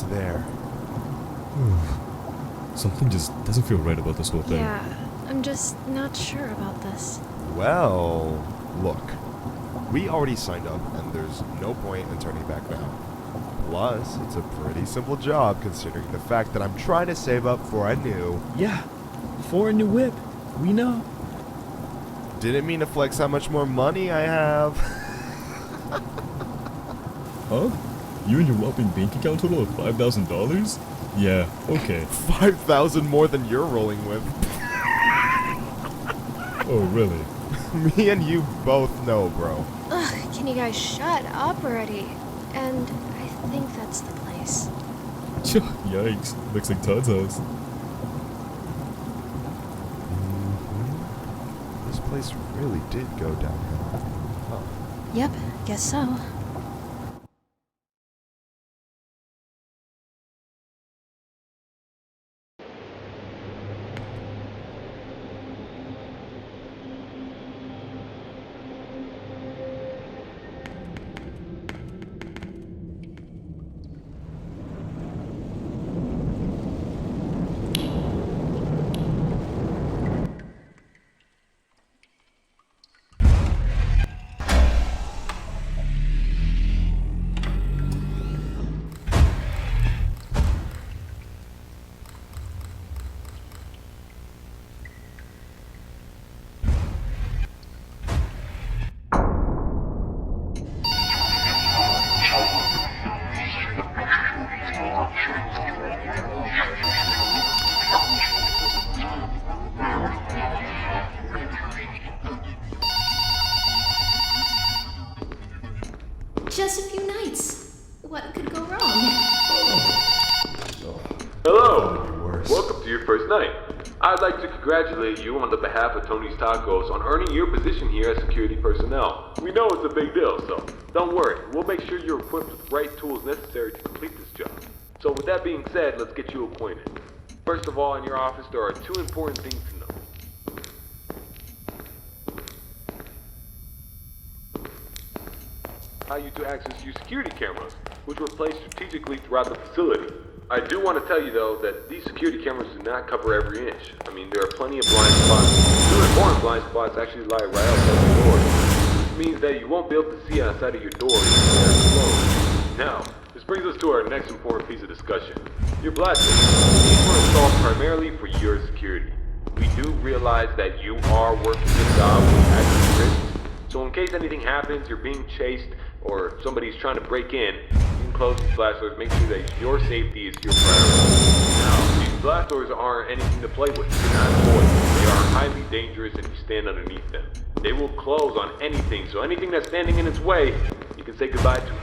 almost there. Something just doesn't feel right about this whole thing. Yeah, I'm just not sure about this. Well, look. We already signed up, and there's no point in turning back now. Plus, it's a pretty simple job considering the fact that I'm trying to save up for a new... Yeah, for a new whip. We know. Didn't mean to flex how much more money I have. Huh? You and your whopping bank account total of $5,000? Yeah, okay. 5,000 more than you're rolling with. Oh, really? Me and you both know, bro. Ugh, can you guys shut up already? And I think that's the place. Yikes, looks like Todd's house. This place really did go downhill. Huh. Yep, guess so. Just a few nights. What could go wrong? Hello! Welcome to your first night. I'd like to congratulate you on the behalf of Tony's Tacos on earning your position here as security personnel. We know it's a big deal, so don't worry. We'll make sure you're equipped with the right tools necessary to complete this job. So with that being said, let's get you acquainted. First of all, in your office, there are two important things to know. How you to access your security cameras, which were placed strategically throughout the facility. I do want to tell you though that these security cameras do not cover every inch. I mean, there are plenty of blind spots. Two important blind spots actually lie right outside your door, which means that you won't be able to see outside of your door if they are closed. Now, this brings us to our next important piece of discussion. Your blasters. These were installed primarily for your security. We do realize that you are working this job with active risks, so in case anything happens, you're being chased, or somebody's trying to break in, you can close these blast doors, make sure that your safety is your priority. Now, these blast doors aren't anything to play with. They're not toys. They are highly dangerous if you stand underneath them. They will close on anything, so anything that's standing in its way, you can say goodbye to.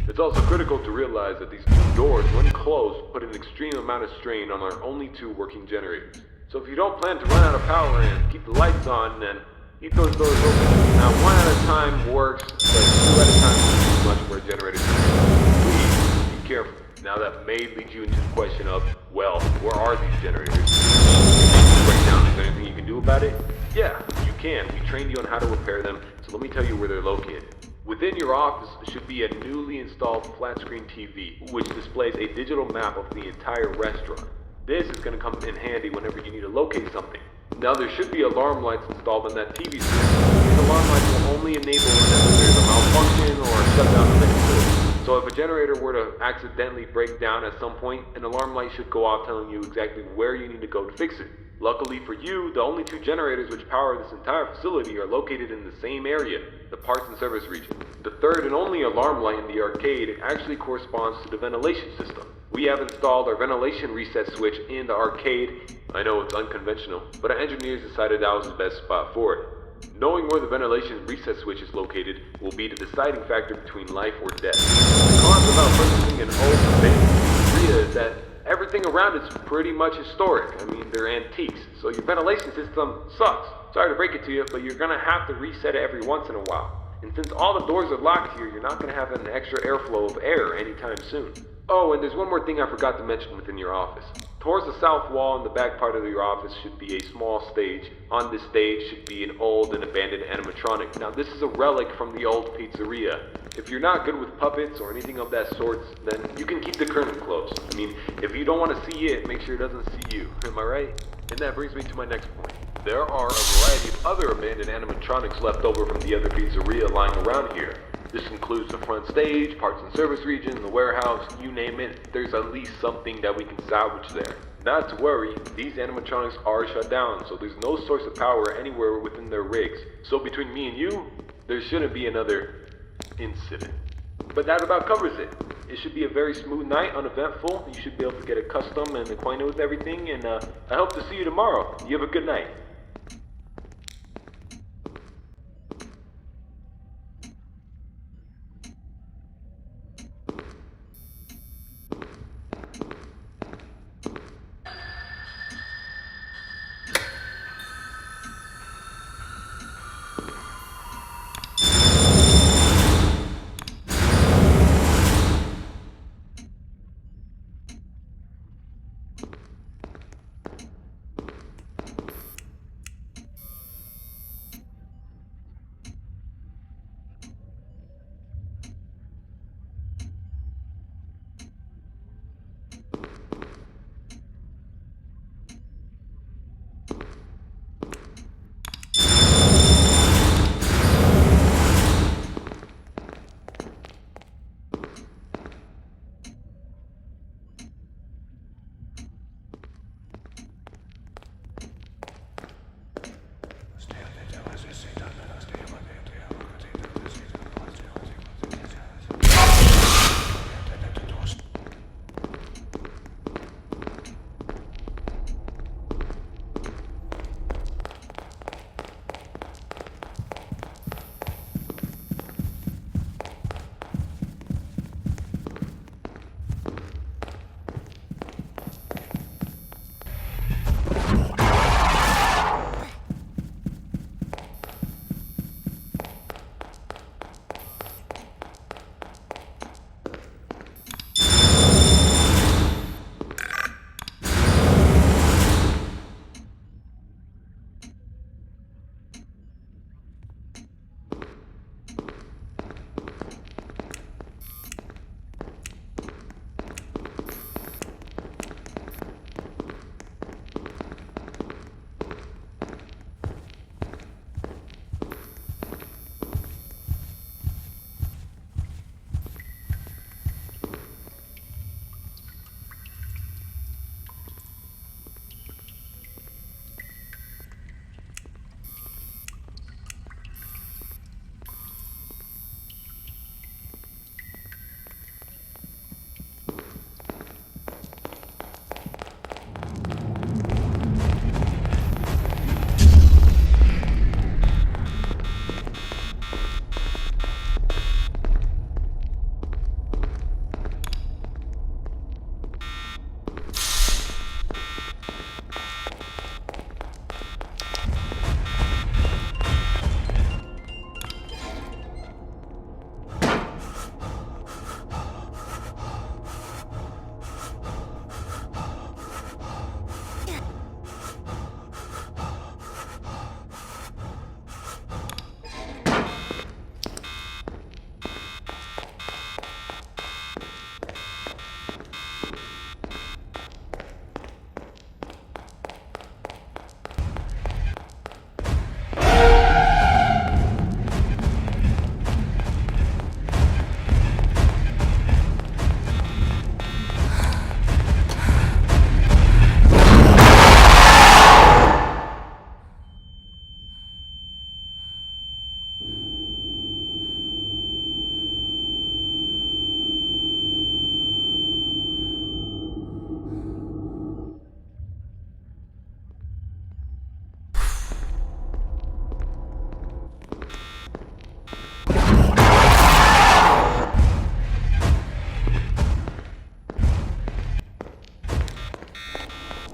It's also critical to realize that these two doors, when closed, put an extreme amount of strain on our only two working generators. So if you don't plan to run out of power and keep the lights on, then keep those doors open. Now, one at a time works, but two at a time is too much for a generator. Please be careful. Now that may lead you into the question of, well, where are these generators? Right now, is there anything you can do about it? Yeah, you can. We trained you on how to repair them, so let me tell you where they're located. Within your office should be a newly installed flat screen TV, which displays a digital map of the entire restaurant. This is going to come in handy whenever you need to locate something. Now there should be alarm lights installed on that TV screen. These alarm lights will only enable whenever there's a malfunction or a shutdown of any sort. So if a generator were to accidentally break down at some point, an alarm light should go off telling you exactly where you need to go to fix it. Luckily for you, the only two generators which power this entire facility are located in the same area, the parts and service region. The third and only alarm light in the arcade actually corresponds to the ventilation system. We have installed our ventilation reset switch in the arcade. I know it's unconventional, but our engineers decided that was the best spot for it. Knowing where the ventilation reset switch is located will be the deciding factor between life or death. The cons about purchasing an old abandoned pizzeria is that everything around it's pretty much historic. I mean, they're antiques, so your ventilation system sucks. Sorry to break it to you, but you're gonna have to reset it every once in a while. And since all the doors are locked here, you're not gonna have an extra airflow of air anytime soon. Oh, and there's one more thing I forgot to mention within your office. Towards the south wall in the back part of your office should be a small stage. On this stage should be an old and abandoned animatronic. Now, this is a relic from the old pizzeria. If you're not good with puppets or anything of that sort, then you can keep the curtain closed. I mean, if you don't want to see it, make sure it doesn't see you. Am I right? And that brings me to my next point. There are a variety of other abandoned animatronics left over from the other pizzeria lying around here. This includes the front stage, parts and service region, the warehouse, you name it. There's at least something that we can salvage there. Not to worry, these animatronics are shut down, so there's no source of power anywhere within their rigs. So between me and you, there shouldn't be another incident. But that about covers it. It should be a very smooth night, uneventful. You should be able to get accustomed and acquainted with everything, and I hope to see you tomorrow. You have a good night.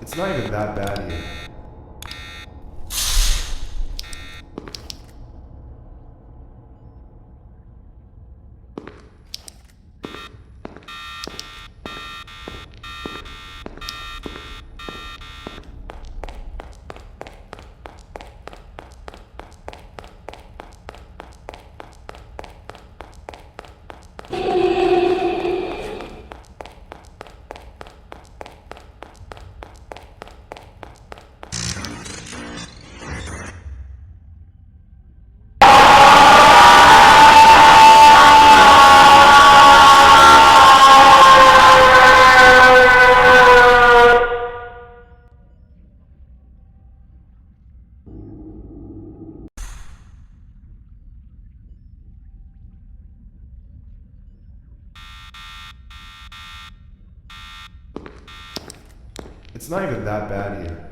It's not even that bad here. It's not even that bad here.